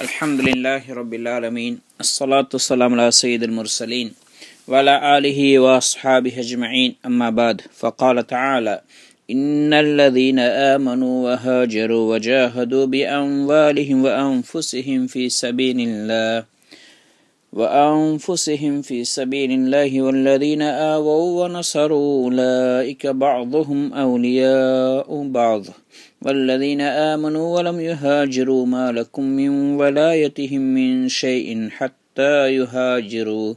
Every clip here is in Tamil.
الحمد لله رب العالمين الصلاة والسلام على سيد المرسلين وعلى آله وأصحابه أجمعين أما بعد فقال تعالى إن الذين آمنوا وهاجروا وجاهدوا بأموالهم وأنفسهم في سبيل الله والذين آووا ونصروا أولئك بعضهم أولياء بعض والذين آمنوا ولم يهاجروا ما لكم من ولايتهم من شيء حتى يهاجروا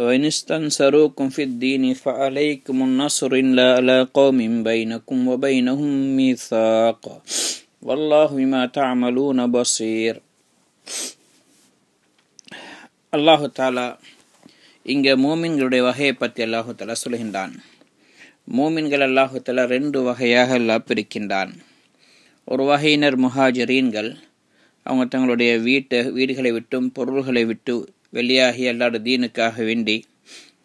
وإن استنصروكم في الدين فعليكم النصر إلا على قوم بينكم وبينهم ميثاق والله بما تعملون بصير. அல்லாஹு தாலா இங்கே மூமின்களுடைய வகையை பற்றி அல்லாஹு தாலா சொல்கின்றான். மூமின்கள் அல்லாஹு தாலா ரெண்டு வகையாக அல்லாஹ் பிரிக்கின்றான். ஒரு வகையினர் முஹாஜிரீன்கள், அவங்க தங்களுடைய வீடுகளை விட்டும் பொருள்களை விட்டு வெளியாகி அல்லாஹ்வுடைய தீனுக்காக வேண்டி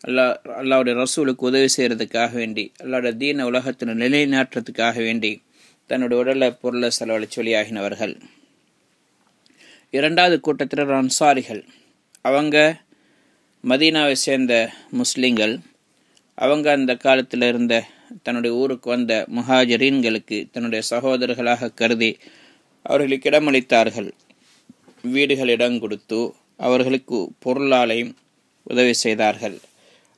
அல்லாஹ்வுடைய ரசூலுக்கு உதவி செய்கிறதுக்காக வேண்டி அல்லாஹ்வுடைய தீன உலகத்தின் நிலைநாட்டுறதுக்காக வேண்டி தன்னுடைய உடலை பொருளை செலவழிச்சு வெளியாகினவர்கள். இரண்டாவது கூட்டத்தினர் அன்சாரிகள். அவங்க மதீனாவை சேர்ந்த முஸ்லிம்கள். அவங்க அந்த காலத்தில் இருந்த தன்னுடைய ஊருக்கு வந்த முஹாஜிரீன்களுக்கு தன்னுடைய சகோதரர்களாக கருதி அவர்களுக்கு இடமளித்தார்கள். வீடுகள் இடம் கொடுத்து அவர்களுக்கு பொருளாலையும் உதவி செய்தார்கள்.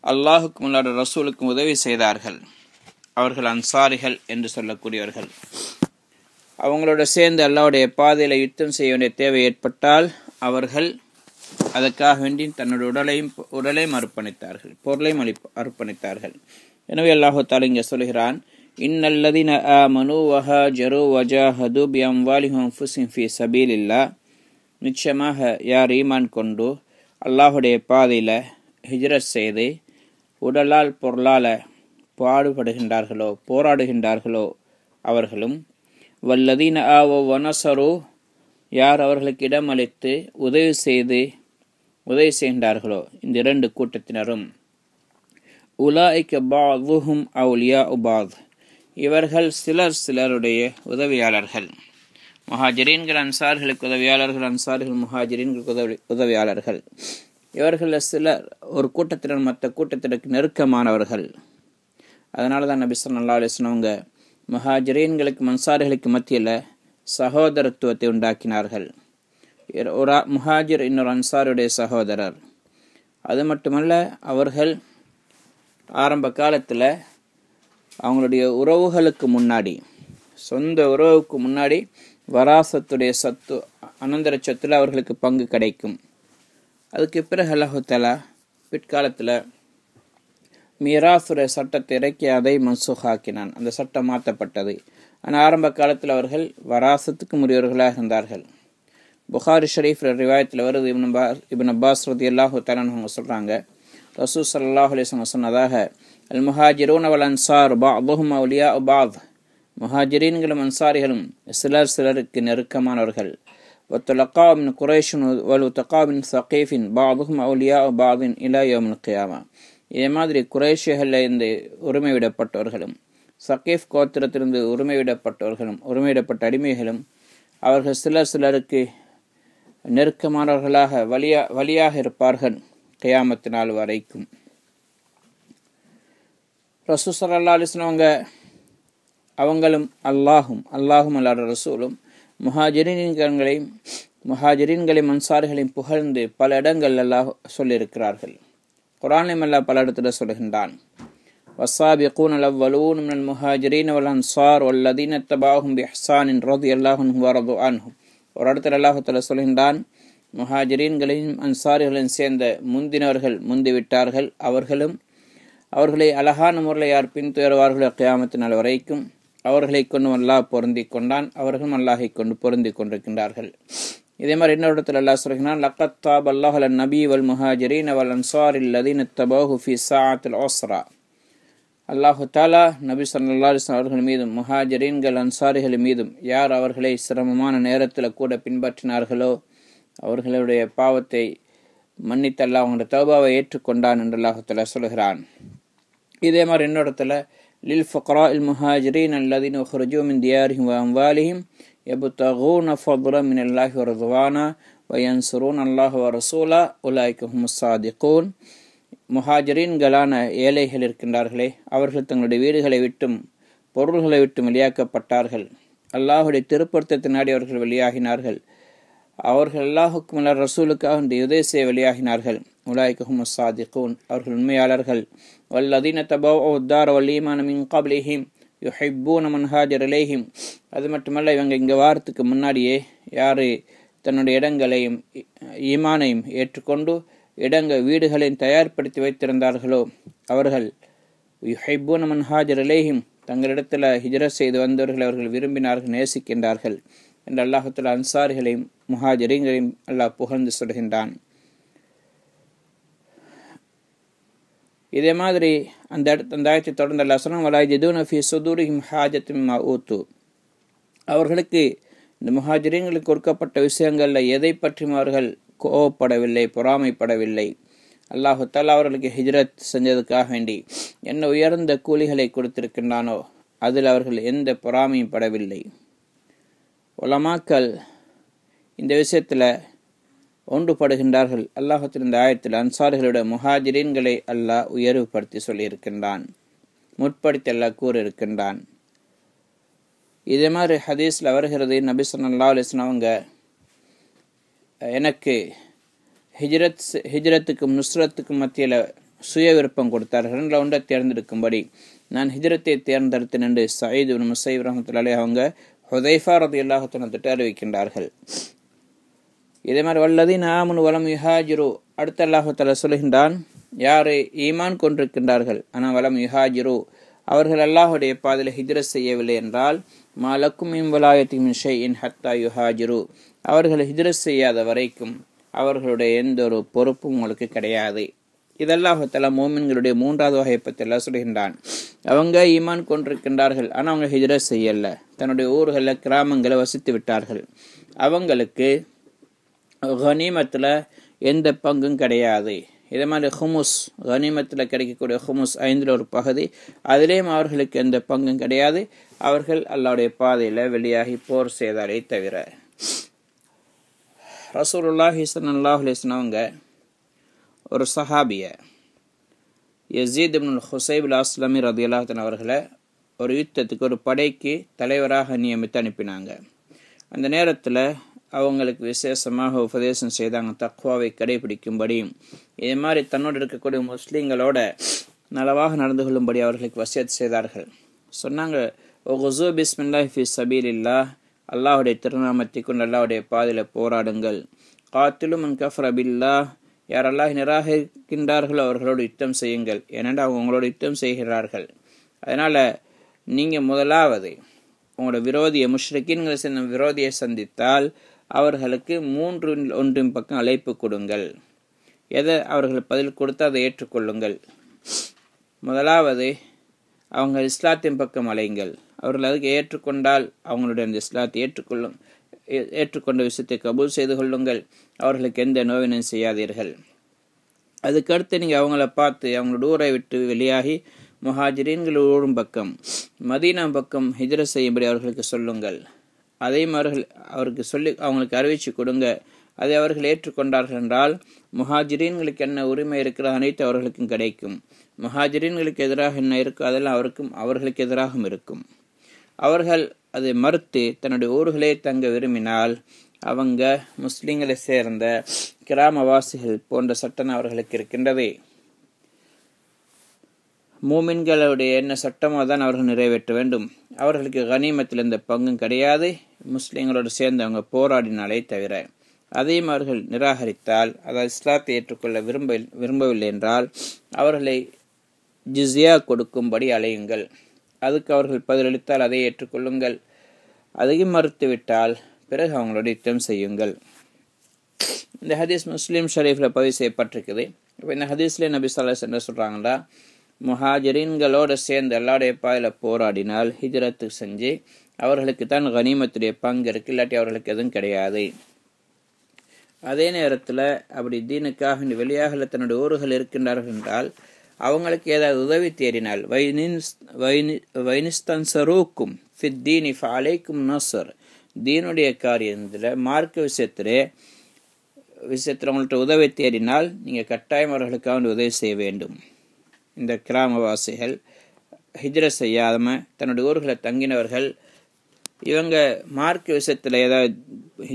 அல்லாஹுக்கும் அல்லாஹ்வுடைய ரசூலுக்கும் உதவி செய்தார்கள். அவர்கள் அன்சாரிகள் என்று சொல்லக்கூடியவர்கள். அவங்களோட சேர்ந்து அல்லாஹ்வுடைய பாதையில் யுத்தம் செய்ய வேண்டிய தேவை ஏற்பட்டால் அவர்கள் அதற்காக வேண்டி தன்னுடைய உடலையும் அர்ப்பணித்தார்கள், பொருளையும் அர்ப்பணித்தார்கள். எனவே அல்லாஹு தஆலா இங்கே சொல்கிறான், இன்னல்லதீன ஆமனு வஹாஜரு வஜாஹது பிஅம்வாலிஹிம் வஅன்ஃபுஸிஹிம் ஃபீ ஸபீலில்லாஹ், நிச்சயமாக யார் ஈமான் கொண்டு அல்லாஹ்வுடைய பாதையில் ஹிஜ்ரத் செய்து உடலால் பொருளால் பாடுபடுகின்றார்களோ போராடுகின்றார்களோ அவர்களும், வல்லதீன ஆவவ் வனஸரு, யார் அவர்களுக்கு இடமளித்து உதவி செய்கின்றார்களோ இந்த இரண்டு கூட்டத்தினரும், உலாயிக பஅதுஹும் அவுலியாஉ பஅத், இவர்கள் சிலருடைய உதவியாளர்கள். முஹாஜிரீன்கள் அன்சார்களுக்கு உதவியாளர்கள், அன்சார்கள் முஹாஜிரீன்களுக்கு உதவியாளர்கள். இவர்கள் சிலர் ஒரு கூட்டத்தினர் மற்ற கூட்டத்தினருக்கு நெருக்கமானவர்கள். அதனால தான் நபி ஸல்லல்லாஹு அலைஹி வஸல்லம் அவங்க முஹாஜிரீன்களுக்கு அன்சார்களுக்கு மத்தியில் சகோதரத்துவத்தை உண்டாக்கினார்கள். ஒரு முஹாஜிர் இன்னொரு அன்சாருடைய சகோதரர். அது மட்டுமல்ல, அவர்கள் ஆரம்ப காலத்தில் அவங்களுடைய உறவுகளுக்கு முன்னாடி, சொந்த உறவுக்கு முன்னாடி வராசத்துடைய சத்து, அனந்தர சொத்தில் அவர்களுக்கு பங்கு கிடைக்கும். அதுக்கு பிறகு அல்லாஹு தஆலா பிற்காலத்தில் மீராசுடைய சட்டத்தை இறக்கி அதை மன்சூஹாக்கினான். அந்த சட்டம் மாற்றப்பட்டது. ஆனால் ஆரம்ப காலத்தில் அவர்கள் வராசத்துக்கு உரியவர்களாக இருந்தார்கள். புகாரி ஷரீஃப் ரிவாயத்தில் வருது, இப்னு அப்பாஸ் ரலியல்லாஹு தஆலா அன்ஹு சொல்கிறாங்க, ரசூல் ஸல்லல்லாஹு அலைஹி வஸல்லம் சொன்னதாக, அல் முஹாஜிரூன வல் அன்சார் பஅதுஹும் அவுலியாஉ பஅத், முஹாஜிரீன்களும் அன்சாரிகளும் சிலருக்கு நெருக்கமானவர்கள். வத்துலகா மின் குரைஷின் வலுதகா மின் ஸகீஃபின் பஅதுஹும் அவுலியாஉ பஅதின் இலா யௌமில் கியாமா, இதே மாதிரி குறைஷிகளில் இருந்து உரிமை விடப்பட்டவர்களும் சகீஃப் கோத்திரத்திலிருந்து உரிமை விடப்பட்ட அடிமைகளும் அவர்கள் சிலருக்கு நெருக்கமானவர்களாக வழியாக இருப்பார்கள் கியாமத்து நாள் வரைக்கும். ரசூல் ஸல்லல்லாஹு அலைஹி வஸல்லம் அவங்களும் அல்லாஹும் அல்லாஹ்வுடைய ரசூலும் முஹாஜிரீன்களையும் அன்சார்களையும் புகழ்ந்து பல இடங்கள் அல்லாஹ் சொல்லியிருக்கிறார்கள். குர்ஆனிலும் அல்லாஹ் பல இடத்துல சொல்கின்றான், வஸ்ஸாபிகூன அல்-அவ்வலூன மினல் முஹாஜிரீன வல் அன்சார் வல்லதீன தபஅஹும் பிஇஹ்சானின் ரலியல்லாஹு அன்ஹும் வரது அன்ஹும். ஒரு இடத்துல அல்லாஹ் தஆலா சொல்கின்றான், முஹாஜிரீன்களையும் அன்சாரிகளையும் சேர்ந்த முந்தினவர்கள் முந்திவிட்டார்கள், அவர்களை அழகான முறையில் யார் பின்துயர்வார்களோ கியாமத்து நாள் வரைக்கும் அவர்களை கொண்டு அல்லாஹ் பொருந்தி கொண்டான், அவர்களும் அல்லாஹை கொண்டு பொருந்தி கொண்டிருக்கின்றார்கள். இதே மாதிரி இன்னொரு இடத்துல அல்லாஹ் சொல்கிறான், லக்கத் தாப அல்லாஹு அலன் நபி வல் முஹாஜிரீன வல் அன்சாரில் லதீன தபஅஹு ஃபீ ஸாஅத்தில் உஸ்ரா. அல்லாஹு தஆலா நபி ஸல்லல்லாஹு அலைஹி வஸல்லம் அவர்கள் மீதும் முஹாஜிரீன்கள் அன்சாரிகள் மீதும் யார் அவர்களை சிரமமான நேரத்தில் கூட பின்பற்றினார்களோ அவர்களுடைய பாவத்தை மன்னித்து அல்லாஹ் அவங்களுடைய தௌபாவை ஏற்றுக்கொண்டான் என்று அல்லாஹு தஆலா சொல்கிறான். இதே மாதிரி இன்னொரு இடத்துல للفقراء المهاجرين الذين أخرجوا من ديارهم وأموالهم يبتغون فضلا من الله ورضوانا وينصرون الله ورسوله أولئك هم الصادقون. முஹாஜிரீன்களான ஏழைகள் இருக்கின்றார்களே, அவர்கள் தங்களுடைய வீடுகளை விட்டும் பொருள்களை விட்டும் வெளியாக்கப்பட்டார்கள். அல்லாஹுடைய திருப்பொருத்தத்தை நாடி அவர்கள் வெளியாகினார்கள். அவர்கள் அல்லாஹுக்கும் அல்ல ரசூலுக்காக உதவி செய்ய வெளியாகினார்கள். உலாய்க ஹுமுஸ் ஸாதிகூன், அவர்கள் உண்மையாளர்கள். வல்லதீன தபவ்வஉ த்தார வல் ஈமான மின் கப்லிஹிம் யுஹிப்பூன மன் ஹாஜர இலைஹிம். அது மட்டுமல்ல, இவங்க இங்கே வாரத்துக்கு முன்னாடியே யார் தன்னுடைய இடங்களையும் ஈமானையும் ஏற்றுக்கொண்டு வீடுகளையும் தயார்படுத்தி வைத்திருந்தார்களோ அவர்கள் யுஹிப்பூன மன் ஹாஜர இலைஹிம், தங்களிடத்தில் ஹிஜ்ரத் செய்து வந்தவர்கள் அவர்கள் விரும்பினார்கள், நேசிக்கின்றார்கள் என்று அல்லாஹ் தஆலா அன்சாரிகளையும் முஹாஜிரீன்களையும் அல்லாஹ் புகழ்ந்து சொல்கின்றான். இதே மாதிரி அந்த ஆயத்தை தொடர்ந்து அல்லாஹ் சொன்னான், வலா யஜிதூன ஃபீ சுதூரிஹிம் ஹாஜத்தன் மிம்மா ஊது. அவர்களுக்கு இந்த முஹாஜிரீன்களுக்கு கொடுக்கப்பட்ட விஷயங்களில் எதை பற்றியும் அவர்கள் கோவப்படவில்லை, பொறாமைப்படவில்லை. அல்லாஹு தஆலா அவர்களுக்கு ஹிஜ்ரத் செஞ்சதுக்காக வேண்டி என்ன உயர்ந்த கூலிகளை கொடுத்திருக்கின்றானோ அதில் அவர்கள் எந்த பொறாமையும் படவில்லை. உலமாக்கள் இந்த விஷயத்தில் ஒன்றுபடுகின்றார்கள். அல்லாஹுத்தின் இந்த ஆயத்தில் அன்சாரிகளுடைய முஹாஜிரீன்களை அல்லாஹ் உயர்வுபடுத்தி சொல்லியிருக்கின்றான், முற்படுத்தி அல்லாஹ் கூறியிருக்கின்றான். இதே மாதிரி ஹதீஸில் வருகிறது, நபி ஸல்லல்லாஹு அலைஹி வஸல்லம் அவங்க எனக்கு ஹிஜ்ரத்துக்கும் நுஸ்ரத்துக்கும் மத்தியில் சுய விருப்பம் கொடுத்தார்கள். ரெண்டில் ஒன்றை தேர்ந்தெடுக்கும்படி நான் ஹிஜ்ரத்தை தேர்ந்தெடுத்தேன் என்று சயீத் இப்னு முஸைப் ரஹ்மத்துல்லாஹி அலைஹி அவங்க ஹுதைஃபா ரலியல்லாஹு தஆலா அறிவிக்கின்றார்கள். இதே மாதிரி வல்லதீன ஆமனு வலம் யுஹாஜிரு, அடுத்த அல்லாஹு தஆலா சொல்கின்றான், யார் ஈமான் கொண்டிருக்கின்றார்கள் ஆனால் வலம் யுஹாஜிரு, அவர்கள் அல்லாஹுடைய பாதையில் ஹிஜ்ரத் செய்யவில்லை என்றால் மா லக்கும் மின் வலாயத்தின் மின் ஷைஇன் ஹத்தா யுஹாஜிரு, அவர்கள் ஹிஜ்ரத் செய்யாத வரைக்கும் அவர்களுடைய எந்த ஒரு பொறுப்பும் உங்களுக்கு கிடையாது. இதெல்லாஹு தஆலா மோமின்களுடைய மூன்றாவது வகையை பற்றி எல்லாம் சொல்கின்றான். அவங்க ஈமான் கொண்டிருக்கின்றார்கள் ஆனால் அவங்க ஹிஜ்ரத் செய்யலை, தன்னுடைய ஊர்களில் கிராமங்களை வசித்து விட்டார்கள். அவங்களுக்கு கனிமத்தில் எந்த பங்கும் கிடையாது. இதே மாதிரி ஹுமுஸ், கனிமத்தில் கிடைக்கக்கூடிய ஹுமுஸ் 5ல் ஒரு பகுதி, அதிலேயும் அவர்களுக்கு எந்த பங்கும் கிடையாது. அவர்கள் அல்லாஹ்வுடைய பாதையில் வெளியாகி போர் செய்தாலே தவிர. ரசூலுல்லாஹி ஸல்லல்லாஹு அலைஹி வஸல்லம் அவங்க ஒரு சஹாபிய யஸீத் இப்னுல் ஹுஸைப் அஸ்லமி ரலியல்லாஹு அன்ஹு அவர்களை ஒரு யுத்தத்துக்கு ஒரு படைக்கு தலைவராக நியமித்து அனுப்பினாங்க. அந்த நேரத்தில் அவங்களுக்கு விசேஷமாக உபதேசம் செய்தாங்க, தக்வாவை கடைபிடிக்கும்படியும் இதே மாதிரி தன்னோடு இருக்கக்கூடிய முஸ்லீம்களோட நலவாக நடந்து கொள்ளும்படி அவர்களுக்கு வசியத் செய்தார்கள். சொன்னாங்க, ஒகுஸு பிஸ்மில்லாஹி ஃபி சபீலில்லாஹ், அல்லாஹுடைய திருநாமத்தை கொண்டு அல்லாஹுடைய பாதையில் போராடுங்கள். காத்திலு மன் கஃபர பில்லாஹ், யார் அல்லாஹ் நிராகரிக்கின்றார்களோ அவர்களோடு யுத்தம் செய்யுங்கள், ஏனென்றால் அவங்க உங்களோட யுத்தம் செய்கிறார்கள். அதனால் நீங்கள் முதலாவது உங்களோட விரோதியை முஷ்ரிக்கீன்களை சேர்ந்த விரோதியை சந்தித்தால் அவர்களுக்கு 3-1 பக்கம் அழைப்பு கொடுங்கள். எதை அவர்கள் பதில் கொடுத்து அதை ஏற்றுக்கொள்ளுங்கள். முதலாவது அவங்க இஸ்லாத்தின் பக்கம் அழையுங்கள். அவர்கள் அதுக்கு ஏற்றுக்கொண்டால் அவங்களுடைய அந்த இஸ்லாத்தை ஏற்றுக்கொண்ட விஷயத்தை கபூல் செய்து கொள்ளுங்கள். அவர்களுக்கு எந்த நோவினையும் செய்யாதீர்கள். அதுக்கடுத்து நீங்கள் அவங்கள பார்த்து அவங்களோட ஊரை விட்டு வெளியாகி முஹாஜிரீன்கள் ஊரும் பக்கம் மதீனா பக்கம் ஹிஜ்ரத் செய்யும்படி அவர்களுக்கு சொல்லுங்கள். அதையும் அவருக்கு சொல்லி அவங்களுக்கு அறிவிச்சு கொடுங்க. அதை அவர்கள் ஏற்றுக்கொண்டார்கள் என்றால் முஹாஜிரீன்களுக்கு என்ன உரிமை இருக்கிற அனைத்து அவர்களுக்கும் கிடைக்கும். முஹாஜிரீன்களுக்கு எதிராக என்ன இருக்கோ அதெல்லாம் அவர்களுக்கு எதிராகவும் இருக்கும். அவர்கள் அதை மறுத்து தன்னுடைய ஊர்களே தங்க விரும்பினால் அவங்க முஸ்லீம்களை சேர்ந்த கிராமவாசிகள் போன்ற சட்டம் அவர்களுக்கு இருக்கின்றது. மூமின்களுடைய என்ன சட்டமோ தான் அவர்கள் நிறைவேற்ற வேண்டும். அவர்களுக்கு கனிமத்தில் எந்த பங்கும் கிடையாது, முஸ்லீம்களோடு சேர்ந்து அவங்க போராடினாலே தவிர. அதையும் அவர்கள் நிராகரித்தால், அதாவது இஸ்லாத்தை ஏற்றுக்கொள்ள விரும்பவில்லை என்றால் அவர்களை ஜிஸ்யா கொடுக்கும்படி அழையுங்கள். அதுக்கு அவர்கள் பதிலளித்தால் அதை ஏற்றுக்கொள்ளுங்கள். அதையும் மறுத்துவிட்டால் பிறகு அவங்களோட யுத்தம் செய்யுங்கள். இந்த ஹதீஸ் முஸ்லீம் ஷரீஃபில் பதிவு செய்யப்பட்டிருக்குது. இப்போ இந்த ஹதீஸ்லேயே நபி ஸல்லல்லாஹு அலைஹி வஸல்லம் என்ன சொல்கிறாங்களா, முஹாஜிரீன்களோடு சேர்ந்து அல்லாஹ்வுடைய பாதையில் போராடினால் ஹிஜ்ரத்து செஞ்சு அவர்களுக்கு தான் கனிமத்துடைய பங்கு இருக்குது, இல்லாட்டி அவர்களுக்கு எதுவும் கிடையாது. அதே நேரத்தில் அப்படி தீனுக்காக வெளியாக தன்னுடைய ஊர்கள் இருக்கின்றார்கள் என்றால் அவங்களுக்கு ஏதாவது உதவி தேடினால் வைனிஸ்தன்சரூக்கும் ஃபித்தீனி ஃபஅலைக்கும் நஸ்ர், தீனுடைய காரியத்தில் மார்க்க விஷயத்தில் உங்கள்கிட்ட உதவி தேடினால் நீங்கள் கட்டாயம் அவர்களுக்காக உதவி செய்ய வேண்டும். இந்த கிராமவாசிகள் ஹிஜ்ரத் செய்யாம தன்னுடைய ஊர்களை தங்கினவர்கள், இவங்க மார்க்க விஷயத்தில் ஏதாவது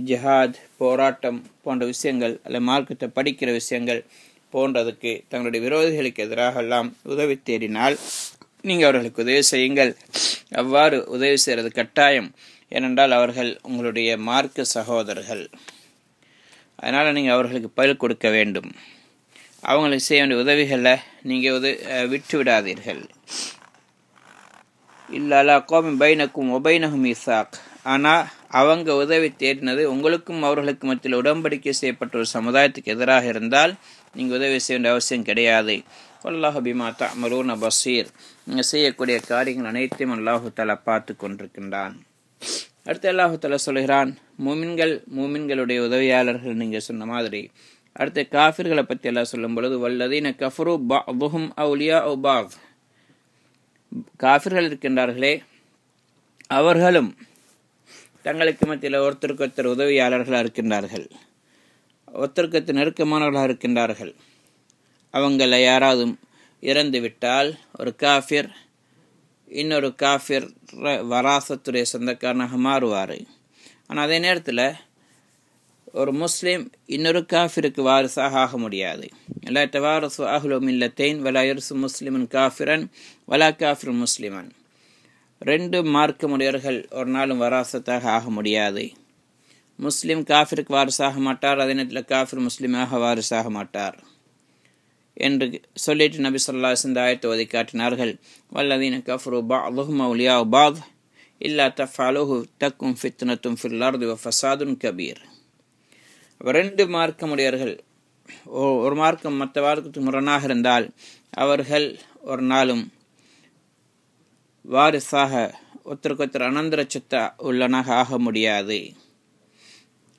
ஜிஹாத் போராட்டம் போன்ற விஷயங்கள் அல்ல மார்க்கத்தை படிக்கிற விஷயங்கள் போன்றதுக்கு தங்களுடைய விரோதிகளுக்கு எதிராக எல்லாம் உதவி தேடினால் நீங்கள் அவர்களுக்கு உதவி செய்யுங்கள். அவ்வாறு உதவி செய்கிறது கட்டாயம். ஏனென்றால் அவர்கள் உங்களுடைய மார்க்க சகோதரர்கள். அதனால் நீங்கள் அவர்களுக்கு பதில் கொடுக்க வேண்டும். அவங்களுக்கு செய்ய வேண்டிய உதவிகளை நீங்கள் விட்டு விடாதீர்கள். இல்லா கோமின் பைனக்கும் ஒபைனகும் இசாக், ஆனால் அவங்க உதவி தேடினது உங்களுக்கும் அவர்களுக்கு மத்தியில் உடன்படிக்கை செய்யப்பட்ட ஒரு சமுதாயத்துக்கு எதிராக இருந்தால் நீங்கள் உதவி செய்ய வேண்டிய அவசியம் கிடையாது. வல்லாஹு பிமா தஅமலூன பஸீர், நீங்கள் செய்யக்கூடிய காரியங்கள் அனைத்தையும் அல்லாஹு தஆலா பார்த்து கொண்டிருக்கின்றான். அடுத்து அல்லாஹு தஆலா சொல்கிறான், மூமின்களுடைய உதவியாளர்கள் நீங்கள் சொன்ன மாதிரி. அடுத்து காஃபிர்களை பற்றி எல்லாம் சொல்லும் பொழுது வல்லதீன கஃபரு பஅதுஹும் அவுலியாஉ பஅத், காஃபிர்கள் இருக்கின்றார்களே அவர்களும் தங்களுக்கு மத்தியில் ஒருத்தருக்கு உதவியாளர்களாக இருக்கின்றார்கள், ஒருத்தருக்கு நெருக்கமானவர்களாக இருக்கின்றார்கள். அவங்கள யாராவது இறந்து விட்டால் ஒரு காஃபிர் இன்னொரு காஃபிர் வராசத்துடைய சொந்தக்காரனாக மாறுவார். ஆனால் அதே நேரத்தில் ஒரு முஸ்லீம் இன்னொரு காஃபிருக்கு வாரிசாக ஆக முடியாது. லா தவாரசு அஹ்லு மில்லத்தைன் வலா யர்சு முஸ்லிமன் காஃபிரன் வலா காஃபிர் முஸ்லிமன், ரெண்டு மார்க்கமுடையவர்கள் ஒரு நாளும் வராசத்தாக ஆக முடியாது. முஸ்லீம் காஃபிருக்கு வாரிசாக மாட்டார், அதே நேரத்தில் காஃபிர் முஸ்லீமாக வாரிசாக மாட்டார் என்று சொல்லிட்டு நபி ஸல்லல்லாஹு அலைஹி வஸல்லம் இந்த ஆயத்தை ஓதி காட்டினார்கள். வல்லதீன கஃபரு பஅதுஹும் அவுலியாஉ பஅத் இல்லா தஃஅலூஹு தக்கும் ஃபித்னத்தும் ஃபில் அர்தி வ ஃபஸாதுன் கபீர். ரெண்டு மார்க்கமுடையவர்கள் ஒரு மார்க்கம் மற்ற மார்க்கத்துக்கு முரணாக இருந்தால் அவர்கள் ஒரு நாளும் வாரிசாக ஒருத்தருக்கு அனந்தர சொத்த உள்ளனாக ஆக முடியாது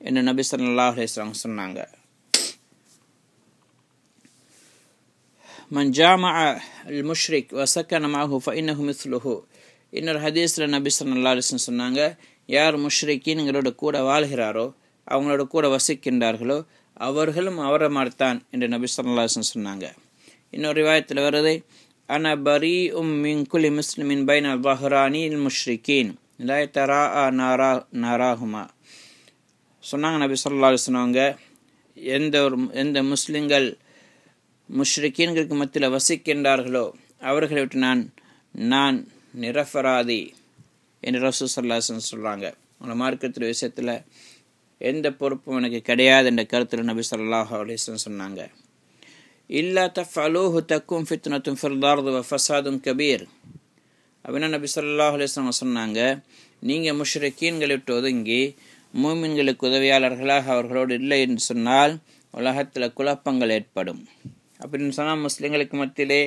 என்று நபி ஸல்லல்லாஹு அலைஹி வஸல்லம் சொன்னாங்க. மன் ஜாமஅ அல் முஷ்ரிக் வ சக்கன மஅஹு ஃபஇன்னஹு மிஸ்லுஹு. இன்னொரு ஹதீஸில் நபி ஸல்லல்லாஹு அலைஹி வஸல்லம் சொன்னாங்க, யார் முஷ்ரிக்கீன்களோட கூட வாழ்கிறாரோ அவங்களோட கூட வசிக்கின்றார்களோ அவர்களும் அவரை மார்த்தான் என்று நபி ஸல்லல்லாஹு அலைஹி வஸல்லம் சொன்னாங்க. இன்னொரு ரிவாயத்தில் வருது, அன பரீஉம் மின் குல்லி முஸ்லிமின் பைன பஹ்ரானில் முஷ்ரிக்கீன் லா யதராஅ நாராஹுமா. சொன்னாங்க நபி ஸல்லல்லாஹு அலைஹி வஸல்லம், எந்த முஸ்லிம்கள் முஷ்ரிக்கீன்களுக்கு மத்தியில் வசிக்கின்றார்களோ அவர்களை விட்டு நான் நிரபராதி என்று ரசூல் ஸல்லல்லாஹு அலைஹி வஸல்லம் சொல்கிறாங்க. உன மார்க்கத்தில் விஷயத்தில் எந்த பொறுப்பும் எனக்கு கிடையாது என்ற கருத்தில் நபி ஸல்லல்லாஹு அலைஹி வஸல்லம் சொன்னாங்க. இல்லா தஃஅலூஹு தக்கும் ஃபித்னத்தும் ஃபில் அர்தி வ ஃபஸாதுன் கபீர். அப்படின்னா நபி ஸல்லல்லாஹு அலைஹி வஸல்லம் சொன்னாங்க, நீங்கள் முஷ்ரிக்கீன்களை விட்டு ஒதுங்கி மூமின்களுக்கு உதவியாளர்களாக அவர்களோடு இல்லை என்று சொன்னால் உலகத்தில் குழப்பங்கள் ஏற்படும். அப்படின்னு சொன்னால் முஸ்லிம்களுக்கு மத்தியிலே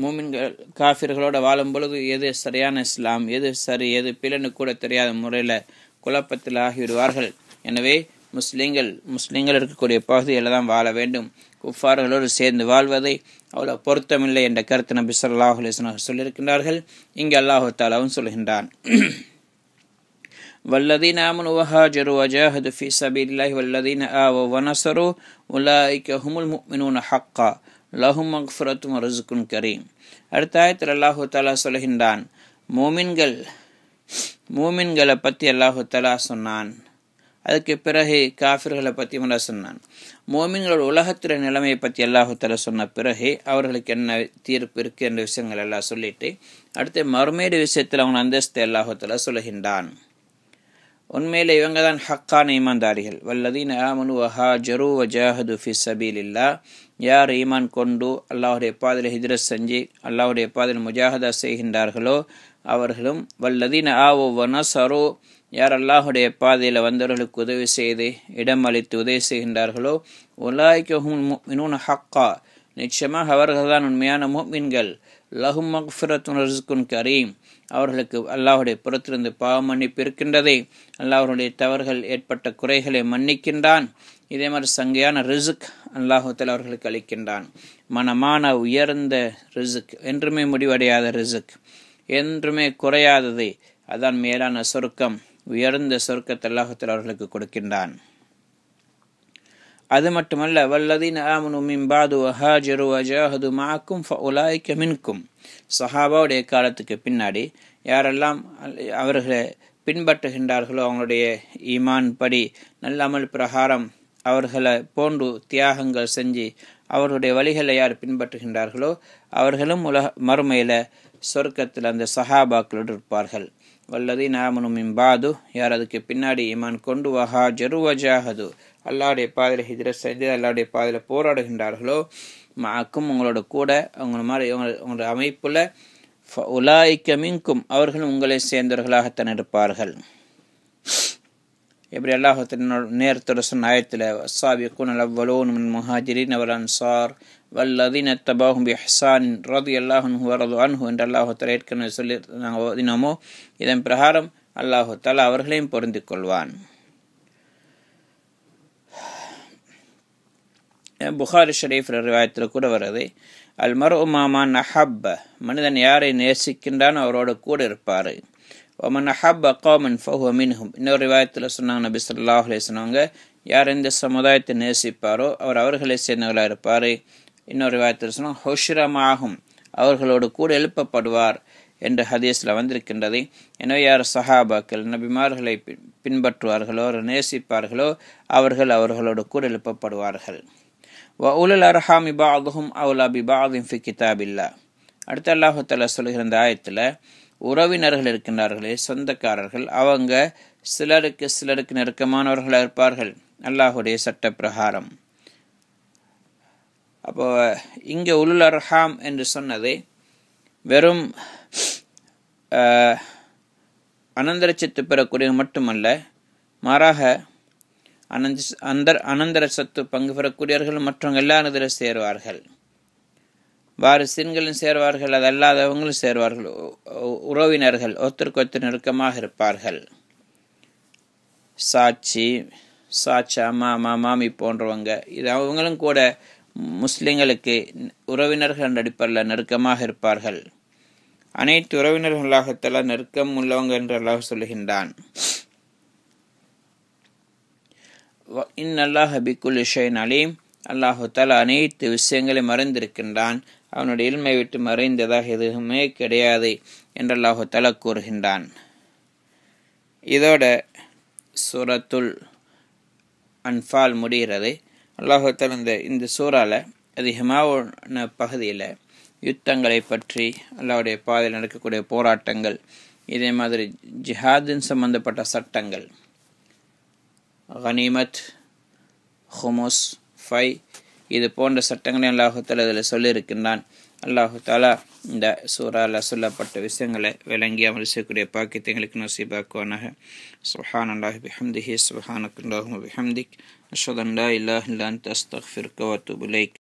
மூமின்கள் காஃபிர்களோடு வாழும் பொழுது எது சரியான இஸ்லாம், எது சரி, எது பிறனு கூட தெரியாத முறையில் குழப்பத்தில் ஆகிவிடுவார்கள். எனவே முஸ்லிம்கள் இருக்கக்கூடிய பகுதியில் தான் வாழ வேண்டும். குஃபார்களோடு சேர்ந்து வாழ்வதை அவ்வளோ பொருத்தமில்லை என்ற கருத்து நபி ஸல்லல்லாஹு அலைஹி வஸல்லம் சொல்லியிருக்கின்றார்கள். இங்கே அல்லாஹு தஆலாவும் சொல்கின்றான், வல்லதீன ஆமனு வஹாஜரு வஜாஹது ஃபீ ஸபீலில்லாஹி வல்லதீன ஆவவ் வனஸரு உலாயிக ஹுமுல் முஃமினூன ஹக்கா லஹும் மக்ஃபிரத்தும் வ ரிஸ்குன் கரீம். அடுத்த ஆயத்தில் அல்லாஹு தஆலா சொல்கின்றான், மூமின்களை பற்றி அல்லாஹு தஆலா சொன்னான். அதுக்கு பிறகு காஃபிர்களை பற்றி சொன்னான். மோமின்களோட உலகத்திற நிலைமையை பற்றி அல்லாஹு தஆலா சொன்ன பிறகு அவர்களுக்கு என்ன தீர்ப்பு இருக்கு என்ற விஷயங்கள் எல்லாம் சொல்லிட்டு அடுத்து மறுமையுடைய விஷயத்தில் அவங்க அந்தஸ்தை அல்லாஹு தஆலா சொல்கின்றான். உண்மையிலே இவங்க தான் ஹக்கான ஈமான்தாரிகள். வல்லதீன ஆமனு வஹாஜரு வஜாஹது ஃபி ஸபீலில்லாஹ், யார் ஈமான் கொண்டு அல்லாஹுடைய பாதையில் ஹிஜ்ரத் செஞ்சு அல்லாஹுடைய பாதையில் முஜாஹதா செய்கின்றார்களோ அவர்களும், வல்லதீன ஆவவ் வனஸரு, யார் அல்லாஹுடைய பாதையில் வந்தவர்களுக்கு உதவி செய்து இடம் அளித்து உதவி செய்கின்றார்களோ, உலாயிக ஹுமுல் முஃமினூன ஹக்கா, நிச்சயமாக அவர்கள்தான் உண்மையான முஃமின்கள். லஹும் மக்ஃபிரத்துன் ரிஸ்குன் கரீம், அவர்களுக்கு அல்லாஹுடைய புறத்திலிருந்து பாவ மன்னிப்பு இருக்கின்றதே, அல்லாஹ்வுடைய தவறுகள் ஏற்பட்ட குறைகளை மன்னிக்கின்றான். இதே மாதிரி சங்கையான ரிசுக் அல்லாஹு தஆலா அவர்களுக்கு அளிக்கின்றான். மனமான உயர்ந்த ரிசுக், என்றுமே முடிவடையாத ரிசுக், என்றுமே குறையாதது, அதான் மேலான சொர்க்கம். உயர்ந்த சொர்க்கத்தை அல்லாஹு தஆலா அவர்களுக்கு கொடுக்கின்றான். அது மட்டுமல்ல, வல்லதீன ஆமனு மின் பாது வஹாஜரு வஜாஹது மஅக்கும் ஃபஉலாயிக மின்கும். சஹாபாவுடைய காலத்துக்கு பின்னாடி யாரெல்லாம் அவர்களை பின்பற்றுகின்றார்களோ, அவங்களுடைய ஈமான் படி நல்ல அமல் பிரகாரம் அவர்களை போன்று தியாகங்கள் செஞ்சு அவர்களுடைய வழிகளை யார் பின்பற்றுகின்றார்களோ அவர்களும் மறுமையில சொர்க்கத்தில் அந்த சஹாபாக்களோடு இருப்பார்கள். வல்லதீன ஆமனு மின் பாது, யார் அதுக்கு பின்னாடி ஈமான் கொண்டு வஹாஜரு வஜாஹது அல்லாஹ்வுடைய பாதையில ஹிஜ்ரத் செஞ்சு அல்லாஹ்வுடைய பாதையில போராடுகின்றார்களோ, மஅக்கும் உங்களோட கூட, உங்களோட அமைப்புல ஃபஉலாயிக மின்கும் அவர்களும் உங்களை சேர்ந்தவர்களாகத்தான் இருப்பார்கள். எப்படி அல்லாஹ் நேரத்தோட சொன்ன ஆயத்தில் வஸ்ஸாபிகூனல் அவ்வலூன மினல் முஹாஜிரீன வல் அன்சார் வல்லதீன தபஅஹும் பிஇஹ்சான் ரலியல்லாஹு அன்ஹு வரது அன்ஹு என்று அல்லாஹ் தஆலா ஏற்கனவே சொல்லி நாங்கள் ஓதினோமோ, இதன் பிரகாரம் அல்லாஹ் தஆலா அவர்களையும் பொருந்திக் கொள்வான். புகாரி ஷரீஃப் ரிவாயத்தில் கூட வருது, அல் மர்உ மாமன் அஹப்ப, மனிதன் யாரை நேசிக்கின்றான் அவரோட கூட இருப்பார். ஒமன் அஹப்ப கௌமன் ஃபஹுவ மின்ஹும். இன்னொரு ரிவாயத்தில் சொன்னாங்க நபி ஸல்லல்லாஹு அலைஹி வஸல்லம், யார் இந்த சமுதாயத்தை நேசிப்பாரோ அவர் அவர்களை சேர்ந்தவர்களாக இருப்பார். இன்னொரு ரிவாயத்தில் சொன்னாங்க ஹுஷ்ர மஅஹும், அவர்களோடு கூட எழுப்பப்படுவார் என்ற ஹதீஸில் வந்திருக்கின்றது. எனவே யார் சஹாபாக்கள் நபிமார்களை பின்பற்றுவார்களோ நேசிப்பார்களோ அவர்கள் அவர்களோடு கூட எழுப்பப்படுவார்கள். வஉலுல் அர்ஹாமி பஅதுஹும் அவ்லா பிபஅதின் ஃபி கிதாபில்லாஹ். அடுத்து அல்லாஹ் தஆலா சொல்கிற இந்த ஆயத்தில் உறவினர்கள் இருக்கின்றார்களே, சொந்தக்காரர்கள், அவங்க சிலருக்கு நெருக்கமானவர்களாக இருப்பார்கள் அல்லாஹுடைய சட்ட பிரகாரம். அப்போ இங்கே உலுல் அர்ஹாம் என்று சொன்னது வெறும் அனந்தர பெறக்கூடிய மட்டுமல்ல, மாறாக அனந்தர சொத்து பங்கு பெறக்கூடியவர்கள் மற்றவங்க எல்லாரும் இதில் சேருவார்கள். வாரிசுகளும் சேருவார்கள், அது அல்லாதவங்களும் சேருவார்கள். உறவினர்கள் ஒருத்தருக்கு ஒருத்தர் நெருக்கமாக இருப்பார்கள். சாச்சா, மாமா, மாமி போன்றவங்க, இது அவங்களும் கூட முஸ்லிம்களுக்கு உறவினர்கள் என்ற அடிப்படையில் நெருக்கமாக இருப்பார்கள். அனைத்து உறவினர்களாகத்தல நெருக்கம் உள்ளவங்க என்று அல்லாஹ் சொல்லுகின்றான். இன்னல்லாஹ பிக்குல்லி ஷைஇன் அலீம், அல்லாஹு தஆலா அனைத்து விஷயங்களையும் மறைந்திருக்கின்றான். அவனுடைய இல்மை விட்டு மறைந்ததாக எதுவுமே கிடையாது என்று அல்லாஹு தஆலா கூறுகின்றான். இதோட சூரத்துல் அன்ஃபால் முடிகிறது. அல்லாஹு தஆலா இந்த சூறால அதிகமான பகுதியில் யுத்தங்களை பற்றி, அல்லாஹ்வுடைய பாதையில் நடக்கக்கூடிய போராட்டங்கள், இதே மாதிரி ஜிஹாதின் சம்பந்தப்பட்ட சட்டங்கள், கனிமத், ஹுமுஸ், ஃபை, இது போன்ற சட்டங்களை அல்லாஹு தஆலா இதில் சொல்லியிருக்கின்றான். அல்லாஹு தஆலா இந்த சூறால சொல்லப்பட்ட விஷயங்களை விளங்கி அமல் செய்யக்கூடிய பாக்கியத்தை எங்களுக்கு நசீபாக்குவானாக. சுப்ஹானல்லாஹி பிஹம்திஹி சுப்ஹானக்கல்லாஹும்ம பிஹம்திக் அஷ்ஹது அன் லா இலாஹா இல்லா அன்த அஸ்தக்ஃபிருக்க வ அத்தூபு இலைக்.